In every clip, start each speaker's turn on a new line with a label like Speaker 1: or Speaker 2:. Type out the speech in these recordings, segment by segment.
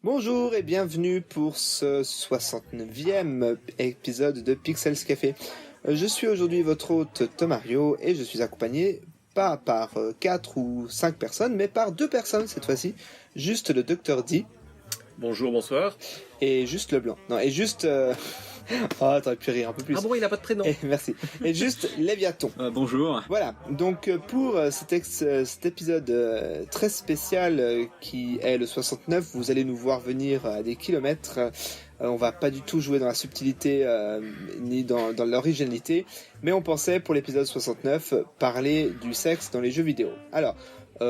Speaker 1: Bonjour et bienvenue pour ce 69e épisode de Pixels Café. Je suis aujourd'hui votre hôte Thomario et je suis accompagné pas par 4 ou 5 personnes, mais par 2 personnes cette fois-ci. Juste le Dr D.
Speaker 2: Bonjour, bonsoir.
Speaker 1: Et juste Leblanc. Non, et juste... Oh, t'aurais pu rire un peu plus.
Speaker 2: Ah bon, il a pas de prénom.
Speaker 1: Merci. Et juste Léviathan.
Speaker 3: Bonjour.
Speaker 1: Voilà, donc pour cet épisode très spécial qui est le 69, vous allez nous voir venir à des kilomètres. On va pas du tout jouer dans la subtilité ni dans l'originalité, mais on pensait pour l'épisode 69 parler du sexe dans les jeux vidéo. Alors,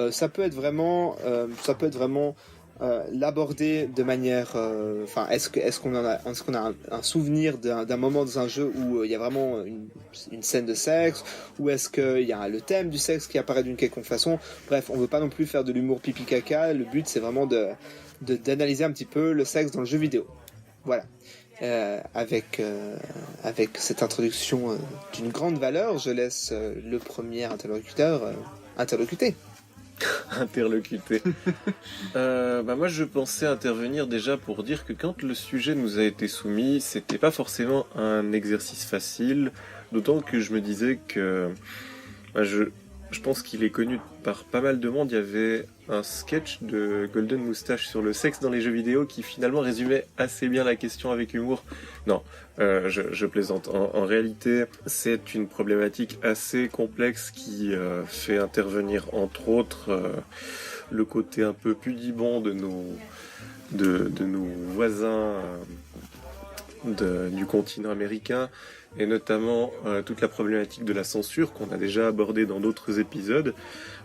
Speaker 1: ça peut être vraiment l'aborder de manière est-ce qu'on a un souvenir d'un moment dans un jeu où il y a vraiment une scène de sexe, ou est-ce qu'il y a le thème du sexe qui apparaît d'une quelconque façon. Bref, on veut pas non plus faire de l'humour pipi caca, le but c'est vraiment d'analyser un petit peu le sexe dans le jeu vidéo. Voilà. Avec cette introduction d'une grande valeur, je laisse le premier interlocuteur interlocuter.
Speaker 2: Interlocuté. Moi je pensais intervenir déjà pour dire que quand le sujet nous a été soumis, c'était pas forcément un exercice facile, d'autant que je me disais que je pense qu'il est connu par pas mal de monde. Il y avait un sketch de Golden Moustache sur le sexe dans les jeux vidéo qui finalement résumait assez bien la question avec humour. Non, je plaisante. En réalité, c'est une problématique assez complexe qui fait intervenir entre autres le côté un peu pudibond de nos voisins du continent américain, et notamment toute la problématique de la censure qu'on a déjà abordée dans d'autres épisodes.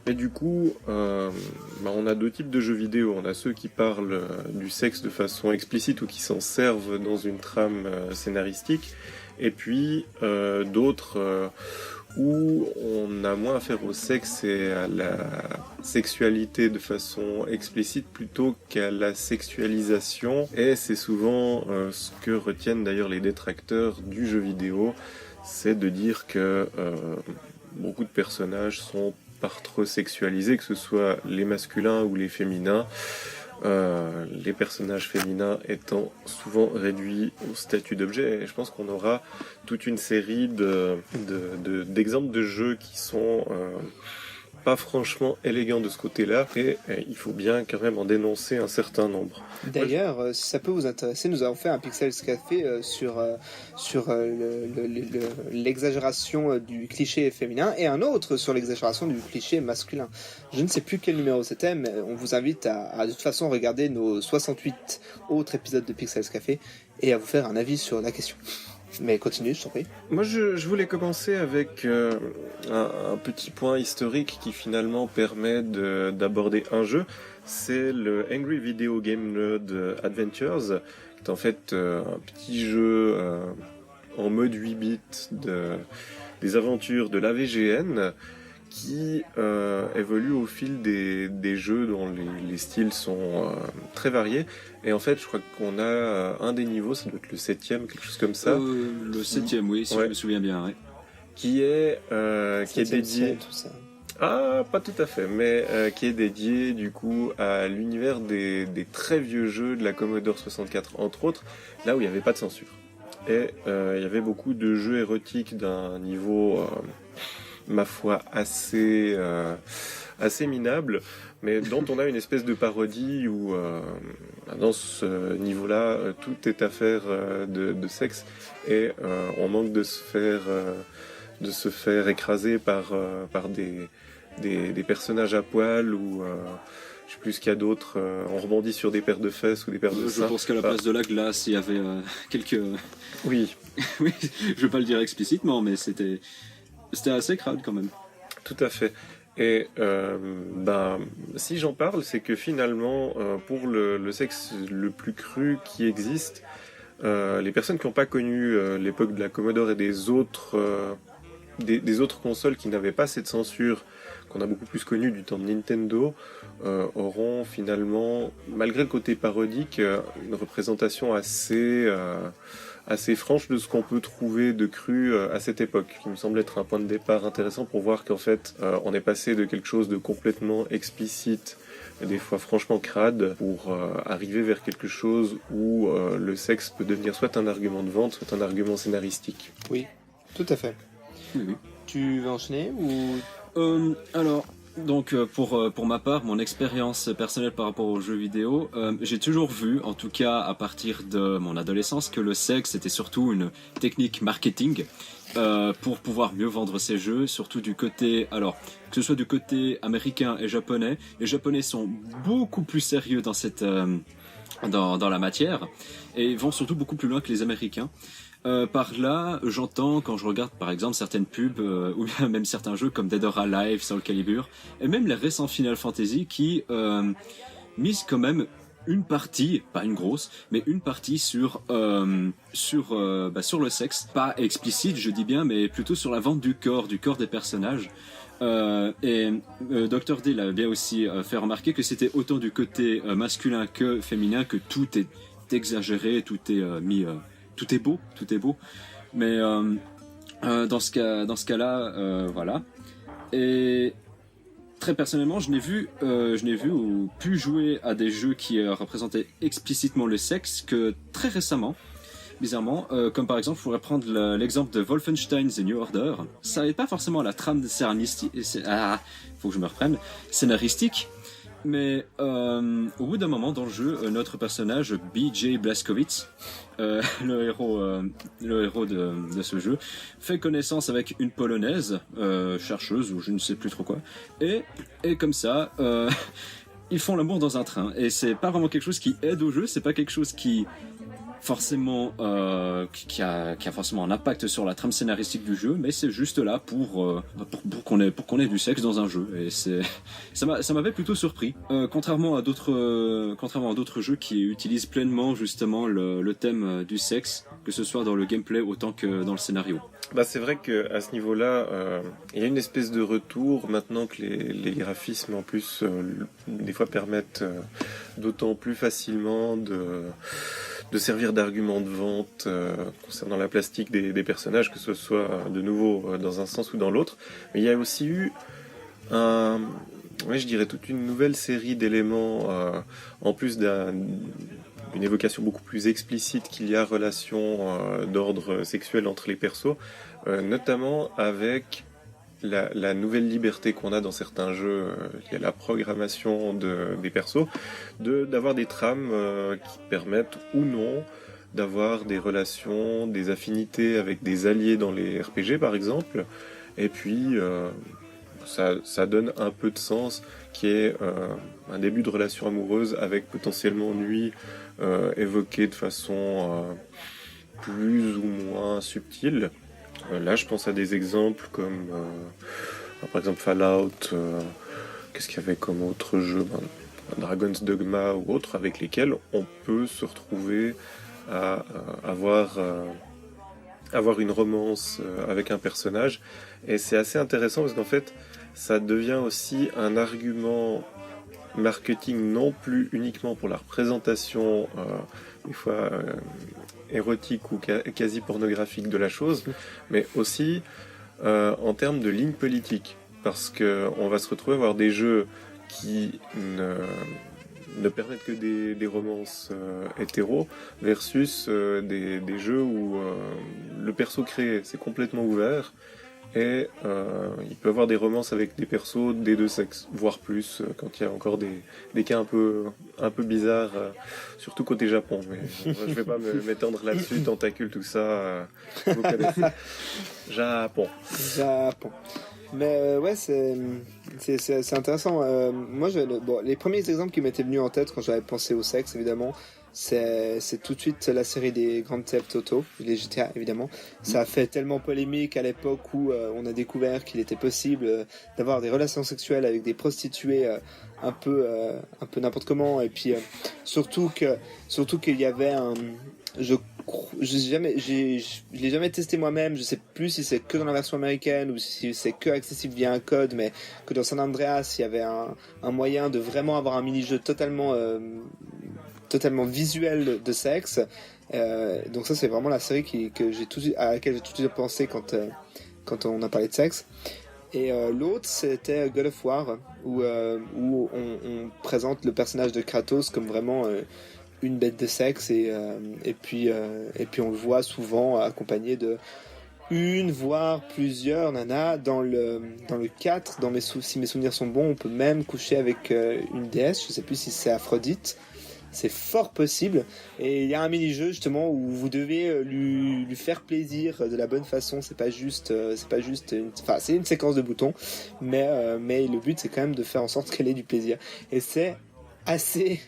Speaker 2: Mais du coup, on a deux types de jeux vidéo. On a ceux qui parlent du sexe de façon explicite ou qui s'en servent dans une trame scénaristique, et puis d'autres où on a moins affaire au sexe et à la sexualité de façon explicite plutôt qu'à la sexualisation. Et c'est souvent ce que retiennent d'ailleurs les détracteurs du jeu vidéo, c'est de dire que beaucoup de personnages sont par trop sexualisés, que ce soit les masculins ou les féminins. Les personnages féminins étant souvent réduits au statut d'objet, et je pense qu'on aura toute une série d'exemples de jeux qui sont pas franchement élégants de ce côté-là, et il faut bien quand même en dénoncer un certain nombre.
Speaker 1: D'ailleurs, si ça peut vous intéresser, nous avons fait un Pixels Café sur l'exagération du cliché féminin, et un autre sur l'exagération du cliché masculin. Je ne sais plus quel numéro c'était, mais on vous invite à de toute façon regarder nos 68 autres épisodes de Pixels Café et à vous faire un avis sur la question. Mais continue, je t'en prie.
Speaker 2: Moi, je voulais commencer avec un petit point historique qui finalement permet d'aborder un jeu. C'est le Angry Video Game Nerd Adventures, qui est en fait un petit jeu en mode 8 bits des aventures de l'AVGN, qui évolue au fil des jeux dont les styles sont très variés. Et en fait, je crois qu'on a un des niveaux, ça doit être le 7e, quelque chose comme ça.
Speaker 3: Le 7e, oui, si je me souviens bien. Ouais.
Speaker 2: Qui est dédié...
Speaker 1: Tout ça.
Speaker 2: Ah, pas tout à fait, mais qui est dédié du coup à l'univers des très vieux jeux de la Commodore 64, entre autres, là où il n'y avait pas de censure. Et il y avait beaucoup de jeux érotiques d'un niveau... ma foi, assez minable, mais dont on a une espèce de parodie où, dans ce niveau-là, tout est affaire de sexe, et on manque de se faire écraser par des personnages à poil, ou je sais plus ce qu'il y a d'autre, on rebondit sur des paires de fesses ou des paires de seins.
Speaker 3: Je pense qu'à la place de la glace, il y avait quelques...
Speaker 2: Oui.
Speaker 3: Oui, je vais pas le dire explicitement, mais c'était assez crade quand même.
Speaker 2: Tout à fait. Et si j'en parle, c'est que finalement, pour le sexe le plus cru qui existe, les personnes qui n'ont pas connu l'époque de la Commodore et des autres consoles qui n'avaient pas cette censure qu'on a beaucoup plus connues du temps de Nintendo, auront finalement, malgré le côté parodique, une représentation assez franche de ce qu'on peut trouver de cru à cette époque, qui me semble être un point de départ intéressant pour voir qu'en fait, on est passé de quelque chose de complètement explicite, des fois franchement crade, pour arriver vers quelque chose où le sexe peut devenir soit un argument de vente, soit un argument scénaristique.
Speaker 1: Oui, tout à fait.
Speaker 3: Oui.
Speaker 1: Tu veux enchaîner ou...
Speaker 3: Alors, donc pour ma part, mon expérience personnelle par rapport aux jeux vidéo, j'ai toujours vu, en tout cas à partir de mon adolescence, que le sexe était surtout une technique marketing pour pouvoir mieux vendre ses jeux, surtout du côté, alors que ce soit du côté américain et japonais. Les Japonais sont beaucoup plus sérieux dans cette dans la matière et vont surtout beaucoup plus loin que les Américains. Par là, j'entends quand je regarde par exemple certaines pubs ou bien même certains jeux comme Dead or Alive, Soul Calibur et même les récents Final Fantasy qui misent quand même une partie, pas une grosse, mais une partie sur le sexe, pas explicite je dis bien, mais plutôt sur la vente du corps des personnages. Dr. D l'a bien aussi fait remarquer que c'était autant du côté masculin que féminin, que tout est exagéré, tout est mis... tout est beau, mais dans ce cas-là, voilà. Et très personnellement, je n'ai vu ou pu jouer à des jeux qui représentaient explicitement le sexe que très récemment, bizarrement, comme par exemple, je pourrais prendre l'exemple de Wolfenstein The New Order. Ça n'avait pas forcément la trame scénaristique, faut que je me reprenne, scénaristique. Mais au bout d'un moment dans le jeu, notre personnage BJ Blazkowicz, le héros de ce jeu, fait connaissance avec une Polonaise, chercheuse ou je ne sais plus trop quoi, et comme ça, ils font l'amour dans un train. Et c'est pas vraiment quelque chose qui aide au jeu, c'est pas quelque chose qui forcément qui a forcément un impact sur la trame scénaristique du jeu, mais c'est juste là pour qu'on ait du sexe dans un jeu, et ça m'avait plutôt surpris, contrairement à d'autres jeux qui utilisent pleinement justement le thème du sexe, que ce soit dans le gameplay autant que dans le scénario.
Speaker 2: Bah c'est vrai que à ce niveau-là, il y a une espèce de retour maintenant que les graphismes en plus des fois permettent d'autant plus facilement de servir d'argument de vente concernant la plastique des personnages, que ce soit de nouveau dans un sens ou dans l'autre. Mais il y a aussi eu je dirais toute une nouvelle série d'éléments, en plus d'une évocation beaucoup plus explicite qu'il y a relation d'ordre sexuel entre les persos, notamment avec la nouvelle liberté qu'on a dans certains jeux, il y a la programmation des persos, d'avoir des trames qui permettent ou non d'avoir des relations, des affinités avec des alliés dans les RPG par exemple, et puis ça donne un peu de sens qui est un début de relation amoureuse avec potentiellement lui évoqué de façon plus ou moins subtile. Là, je pense à des exemples comme, par exemple, Fallout. Qu'est-ce qu'il y avait comme autre jeu, Dragon's Dogma ou autre, avec lesquels on peut se retrouver à avoir une romance avec un personnage. Et c'est assez intéressant parce qu'en fait, ça devient aussi un argument marketing, non plus uniquement pour la représentation, des fois érotique ou quasi pornographique de la chose, mais aussi en termes de ligne politique, parce qu'on va se retrouver à avoir des jeux qui ne permettent que des romances hétéros versus des jeux où le perso créé c'est complètement ouvert, et il peut y avoir des romances avec des persos des deux sexes, voire plus, quand il y a encore des cas un peu bizarres, surtout côté Japon. Mais je vais pas m'étendre là-dessus, tentacules, tout ça, vous connaissez. Japon.
Speaker 1: Mais ouais, c'est intéressant. Moi, les premiers exemples qui m'étaient venus en tête quand j'avais pensé au sexe, évidemment, c'est tout de suite la série des Grand Theft Auto, les GTA évidemment. Ça a fait tellement polémique à l'époque où on a découvert qu'il était possible d'avoir des relations sexuelles avec des prostituées un peu n'importe comment, et puis surtout qu'il y avait je l'ai jamais testé moi-même, je sais plus si c'est que dans la version américaine ou si c'est que accessible via un code, mais que dans San Andreas, il y avait un moyen de vraiment avoir un mini-jeu totalement visuel de sexe. Donc ça, c'est vraiment la série à laquelle j'ai tout de suite pensé quand on a parlé de sexe. Et l'autre, c'était God of War, où on présente le personnage de Kratos comme vraiment une bête de sexe, et puis on le voit souvent accompagné de une, voire plusieurs nanas. Dans le 4, si mes souvenirs sont bons, on peut même coucher avec une déesse, je sais plus si c'est Aphrodite. C'est fort possible, et il y a un mini-jeu justement où vous devez lui faire plaisir de la bonne façon. C'est pas juste c'est une séquence de boutons, mais le but c'est quand même de faire en sorte qu'elle ait du plaisir, et c'est assez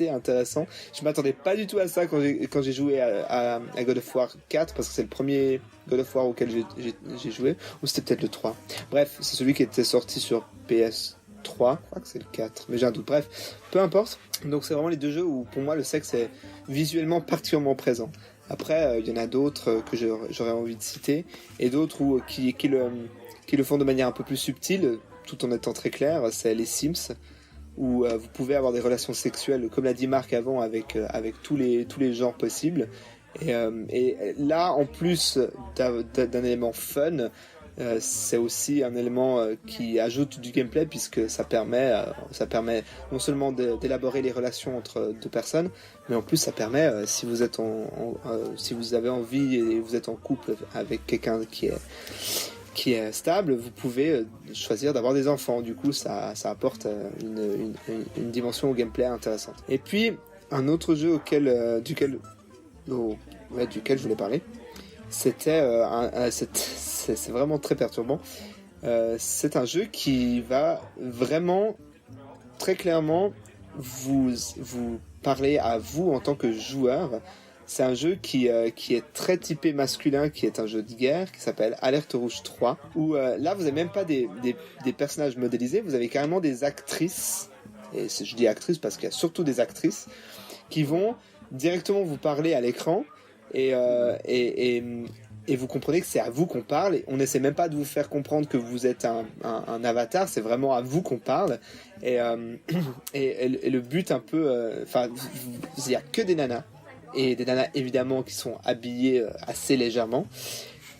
Speaker 1: intéressant. Je m'attendais pas du tout à ça quand j'ai joué à God of War 4, parce que c'est le premier God of War auquel j'ai joué, ou c'était peut-être le 3. Bref, c'est celui qui était sorti sur PS3, je crois que c'est le 4, mais j'ai un doute. Bref, peu importe. Donc c'est vraiment les deux jeux où pour moi le sexe est visuellement particulièrement présent. Après, il y en a d'autres que j'aurais envie de citer, et d'autres qui le font de manière un peu plus subtile, tout en étant très clair. C'est les Sims, où vous pouvez avoir des relations sexuelles, comme l'a dit Marc avant, avec tous les genres possibles. Et là, en plus d'un élément fun, c'est aussi un élément qui ajoute du gameplay, puisque ça permet non seulement d'élaborer les relations entre deux personnes, mais en plus ça permet, si vous êtes si vous avez envie et vous êtes en couple avec quelqu'un qui est stable, vous pouvez choisir d'avoir des enfants. Du coup, ça apporte une dimension au gameplay intéressante. Et puis, un autre jeu duquel je voulais parler, c'était c'est vraiment très perturbant. C'est un jeu qui va vraiment très clairement vous parler à vous en tant que joueur. C'est un jeu qui est très typé masculin, qui est un jeu de guerre, qui s'appelle Alerte Rouge 3, où là vous n'avez même pas des personnages modélisés, vous avez carrément des actrices, et je dis actrices parce qu'il y a surtout des actrices, qui vont directement vous parler à l'écran, et vous comprenez que c'est à vous qu'on parle, et on n'essaie même pas de vous faire comprendre que vous êtes un avatar, c'est vraiment à vous qu'on parle, et le but un peu, il n'y a que des nanas, et des nanas évidemment qui sont habillées assez légèrement,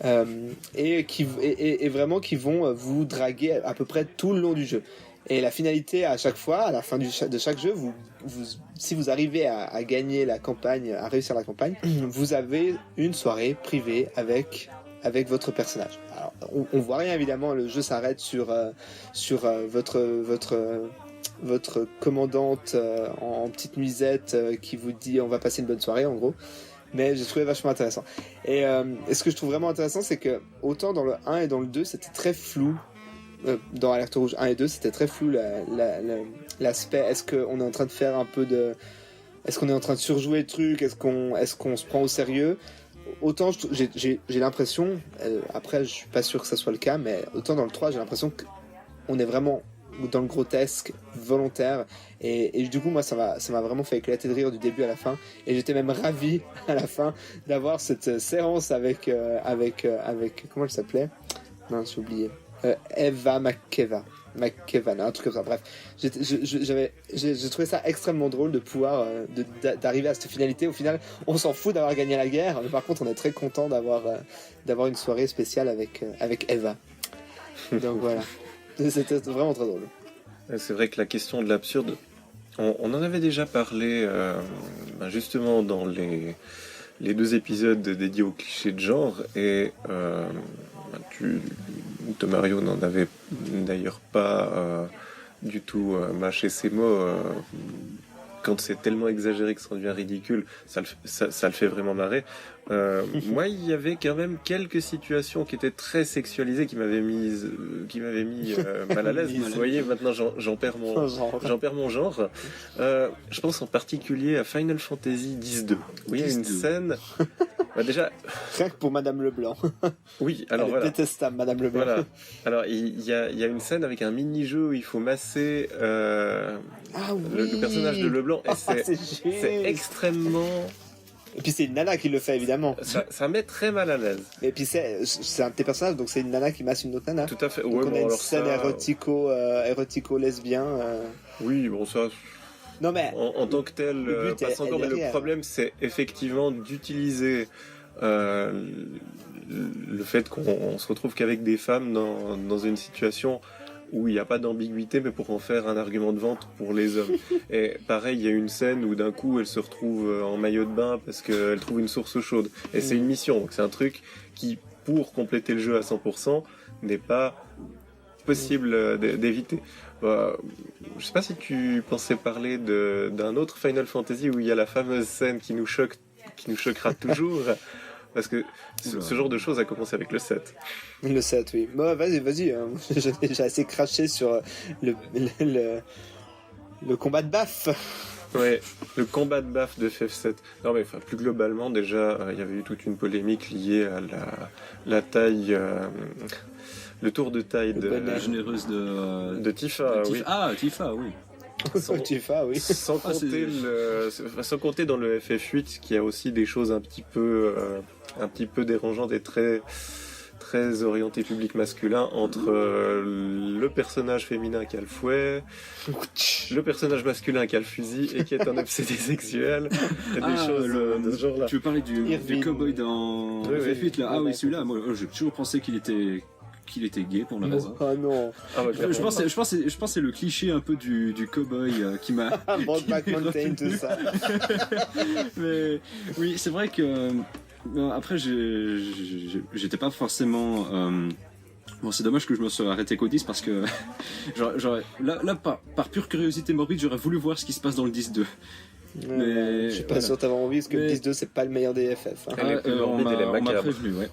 Speaker 1: et vraiment qui vont vous draguer à peu près tout le long du jeu. Et la finalité, à chaque fois, à la fin de chaque jeu, si vous arrivez à gagner la campagne, à réussir la campagne, vous avez une soirée privée avec votre personnage. Alors, on voit rien évidemment, le jeu s'arrête sur votre commandante en petite nuisette qui vous dit on va passer une bonne soirée en gros. Mais j'ai trouvé vachement intéressant. Et ce que je trouve vraiment intéressant, c'est que autant dans le 1 et dans le 2, c'était très flou. Dans Alerte Rouge 1 et 2, c'était très flou l'aspect. Est-ce qu'on est en train de faire un peu de... Est-ce qu'on est en train de surjouer le truc? Est-ce qu'on se prend au sérieux? Autant j'ai l'impression, après je suis pas sûr que ça soit le cas, mais autant dans le 3, j'ai l'impression qu'on est vraiment dans le grotesque volontaire, et du coup moi ça m'a vraiment fait éclater de rire du début à la fin, et j'étais même ravi à la fin d'avoir cette séance avec comment elle s'appelait? Mince, j'ai oublié. Eva McKevan, un truc comme ça. Bref, j'ai trouvé ça extrêmement drôle de pouvoir d'arriver à cette finalité. Au final, on s'en fout d'avoir gagné la guerre, mais par contre, on est très content d'avoir une soirée spéciale avec Eva. Donc voilà, c'était vraiment très drôle.
Speaker 2: C'est vrai que la question de l'absurde, on en avait déjà parlé justement dans les 2 épisodes dédiés aux clichés de genre, et Mario n'en avait d'ailleurs pas du tout mâché ses mots. Quand c'est tellement exagéré que ça devient ridicule, ça le fait vraiment marrer. Moi, il y avait quand même quelques situations qui étaient très sexualisées, qui m'avaient mis mal à l'aise. Vous voyez, maintenant j'en perds mon genre. Je pense en particulier à Final Fantasy X-2. Oui, il y a une scène. Déjà,
Speaker 1: rien que pour Madame Leblanc.
Speaker 2: Oui, alors
Speaker 1: elle est détestable, Madame Leblanc.
Speaker 2: Voilà. Alors il y a une scène avec un mini-jeu où il faut masser le personnage de Leblanc, et c'est extrêmement
Speaker 1: Et puis c'est une nana qui le fait évidemment.
Speaker 2: Ça met très mal à l'aise.
Speaker 1: Et puis c'est un de tes personnages, donc c'est une nana qui masse une autre nana.
Speaker 2: Tout à fait.
Speaker 1: Donc
Speaker 2: Ouais,
Speaker 1: on
Speaker 2: bon,
Speaker 1: a une
Speaker 2: alors
Speaker 1: scène
Speaker 2: ça,
Speaker 1: érotico-lesbien.
Speaker 2: Oui, bon ça.
Speaker 1: Non mais
Speaker 2: En tant que tel,
Speaker 1: le but
Speaker 2: passe
Speaker 1: est
Speaker 2: encore. Mais le
Speaker 1: derrière.
Speaker 2: problème, c'est effectivement d'utiliser le fait qu'on se retrouve qu'avec des femmes dans une situation où il n'y a pas d'ambiguïté, mais pour en faire un argument de vente pour les hommes. Et pareil, il y a une scène où d'un coup, elle se retrouve en maillot de bain parce qu'elle trouve une source chaude. Et c'est une mission, donc c'est un truc qui, pour compléter le jeu à 100%, n'est pas possible d'éviter. Je sais pas si tu pensais parler d'un autre Final Fantasy où il y a la fameuse scène qui nous choquera toujours. Parce que ce genre de choses a commencé avec le 7.
Speaker 1: Le 7, oui. Bon, vas-y. J'ai assez craché sur le combat de baf.
Speaker 2: Ouais, le combat de baf de FF7. Non mais plus globalement, déjà, il y avait eu toute une polémique liée à la taille... le tour de taille
Speaker 3: généreuse
Speaker 2: de Tifa, oui.
Speaker 3: Ah, Tifa, oui.
Speaker 1: Tifa, oui.
Speaker 2: Sans compter dans le FF8 qui a aussi des choses un petit peu dérangeantes et très très orienté public masculin entre le personnage féminin qui a le fouet, le personnage masculin qui a le fusil et qui est un obsédé sexuel. Il y a des choses de ce genre-là.
Speaker 3: Tu veux parler du cowboy dans FF8 là? Ah oui, celui-là, moi j'ai toujours pensé qu'il était gay pour la raison.
Speaker 1: Ah non.
Speaker 2: Ah ouais,
Speaker 3: je pense que c'est le cliché un peu du cowboy qui m'a.
Speaker 1: Brokeback Mountain, tout ça.
Speaker 3: Mais oui, c'est vrai que après j'étais pas forcément. Bon, c'est dommage que je me sois arrêté qu'au 10 parce que là par pure curiosité morbide, j'aurais voulu voir ce qui se passe dans le 10-2.
Speaker 1: Mais je suis pas sûr d'avoir envie parce que le 10-2 c'est pas le meilleur des FF. Hein.
Speaker 3: On m'a prévenu, ouais.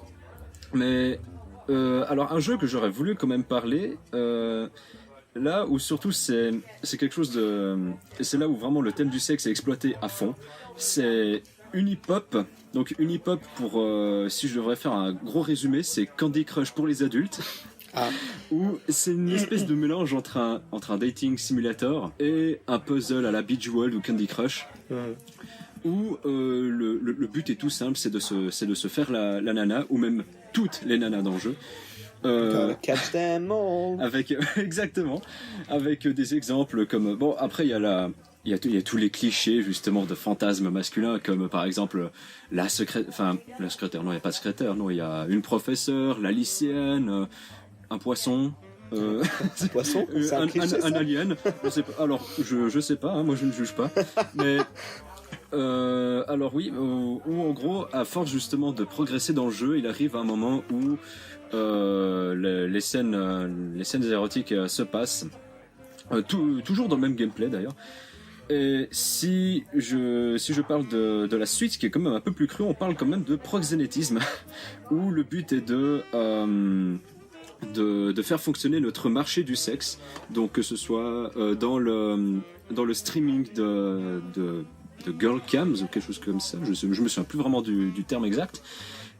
Speaker 3: Mais alors un jeu que j'aurais voulu quand même parler, là où surtout c'est quelque chose de, c'est là où vraiment le thème du sexe est exploité à fond. C'est Unipop. Donc Unipop, pour si je devrais faire un gros résumé, c'est Candy Crush pour les adultes.
Speaker 1: Ah.
Speaker 3: Où c'est une espèce de mélange entre un dating simulator et un puzzle à la Beach World ou Candy Crush. Où le but est tout simple, c'est de se faire la nana, ou même toutes les nanas dans le jeu.
Speaker 1: Catch them all.
Speaker 3: Exactement, avec des exemples comme, bon, après il y a tous les clichés justement de fantasmes masculins, comme par exemple la secrétaire, non, il n'y a pas de secrétaire, non, il y a une professeure, la lycéenne, un poisson.
Speaker 1: Un poisson, c'est un cliché,
Speaker 3: un alien. Je sais pas. Alors, je sais pas, hein, moi je ne juge pas. Mais alors oui, où en gros, à force justement de progresser dans le jeu, il arrive à un moment où les scènes érotiques se passent, toujours dans le même gameplay d'ailleurs. Et si je parle de la suite, qui est quand même un peu plus cru, on parle quand même de proxénétisme, où le but est de faire fonctionner notre marché du sexe, donc que ce soit dans le streaming de girl cams ou quelque chose comme ça, je me souviens plus vraiment du terme exact,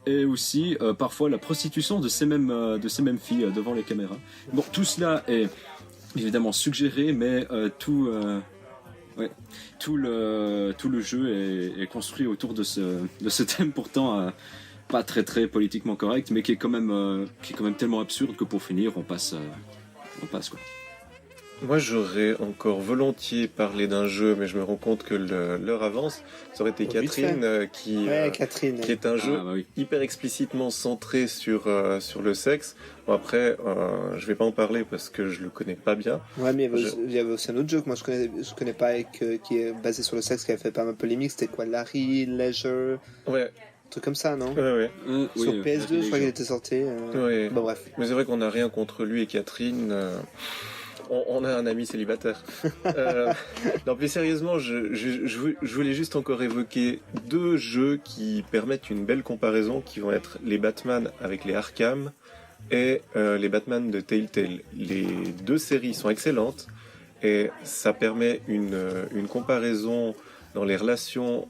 Speaker 3: et aussi parfois la prostitution de ces mêmes filles devant les caméras. Bon, tout cela est évidemment suggéré, mais tout le jeu est construit autour de ce thème pourtant pas très très politiquement correct, mais qui est quand même tellement absurde que pour finir on passe quoi.
Speaker 2: Moi j'aurais encore volontiers parlé d'un jeu, mais je me rends compte que l'heure avance. Ça aurait été Catherine qui est un jeu hyper explicitement centré sur le sexe. Bon, après je vais pas en parler parce que je le connais pas bien.
Speaker 1: Ouais, mais il y avait aussi un autre jeu que moi je connais pas et qui est basé sur le sexe, qui a fait pas mal polémique. C'était quoi, Larry Leisure? Ouais. Un truc comme ça, non?
Speaker 2: Ouais.
Speaker 1: Sur PS2, je crois qu'il était sorti.
Speaker 2: Ouais.
Speaker 1: Bon, bref.
Speaker 2: Mais c'est vrai qu'on n'a rien contre lui et Catherine. On a un ami célibataire. Non, plus sérieusement, je voulais juste encore évoquer deux jeux qui permettent une belle comparaison, qui vont être les Batman avec les Arkham et les Batman de Telltale. Les deux séries sont excellentes et ça permet une comparaison dans les relations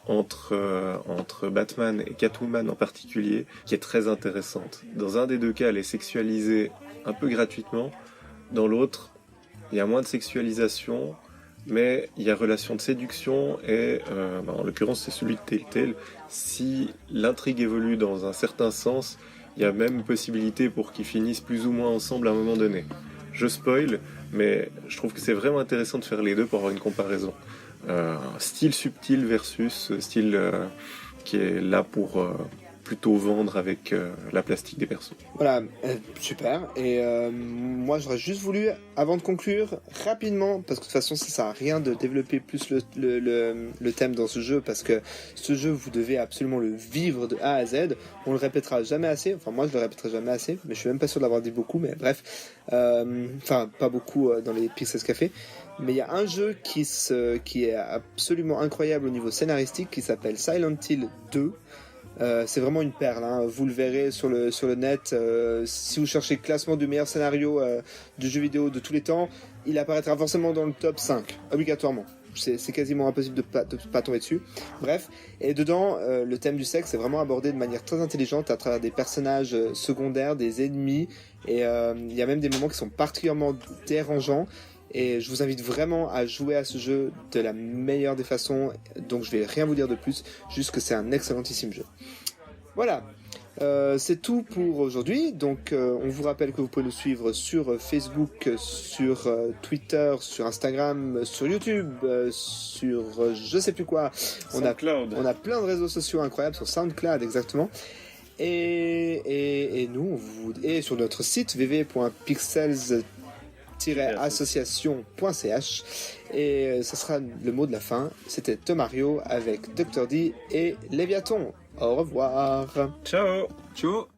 Speaker 2: entre Batman et Catwoman en particulier, qui est très intéressante. Dans un des deux cas, elle est sexualisée un peu gratuitement. Dans l'autre, il y a moins de sexualisation, mais il y a relation de séduction et en l'occurrence c'est celui de Telltale. Si l'intrigue évolue dans un certain sens, il y a même possibilité pour qu'ils finissent plus ou moins ensemble à un moment donné. Je spoil, mais je trouve que c'est vraiment intéressant de faire les deux pour avoir une comparaison. Style subtil versus style qui est là pour plutôt vendre avec la plastique des persos.
Speaker 1: Voilà, super. Et moi, j'aurais juste voulu, avant de conclure, rapidement, parce que de toute façon, ça sert à rien de développer plus le thème dans ce jeu, parce que ce jeu, vous devez absolument le vivre de A à Z. On le répétera jamais assez. Enfin, moi, je le répéterai jamais assez, mais je suis même pas sûr de l'avoir dit beaucoup, mais bref. Enfin, pas beaucoup dans les Pixels Café. Mais il y a un jeu qui est absolument incroyable au niveau scénaristique, qui s'appelle Silent Hill 2. C'est vraiment une perle, hein. Vous le verrez sur le net. Si vous cherchez le classement du meilleur scénario de jeux vidéo de tous les temps, il apparaîtra forcément dans le top 5, obligatoirement. C'est quasiment impossible de pas tomber dessus. Bref, et dedans, le thème du sexe est vraiment abordé de manière très intelligente à travers des personnages secondaires, des ennemis, et il y a même des moments qui sont particulièrement dérangeants. Et je vous invite vraiment à jouer à ce jeu de la meilleure des façons. Donc je vais rien vous dire de plus, juste que c'est un excellentissime jeu. Voilà, c'est tout pour aujourd'hui. Donc on vous rappelle que vous pouvez nous suivre sur Facebook, sur Twitter, sur Instagram, sur YouTube, sur je sais plus quoi. On a plein de réseaux sociaux incroyables, sur SoundCloud exactement. Et nous, et sur notre site www.pixels-association.ch, et ce sera le mot de la fin. C'était Tomario avec Dr. D et Léviaton. Au revoir.
Speaker 2: Ciao.
Speaker 3: Ciao.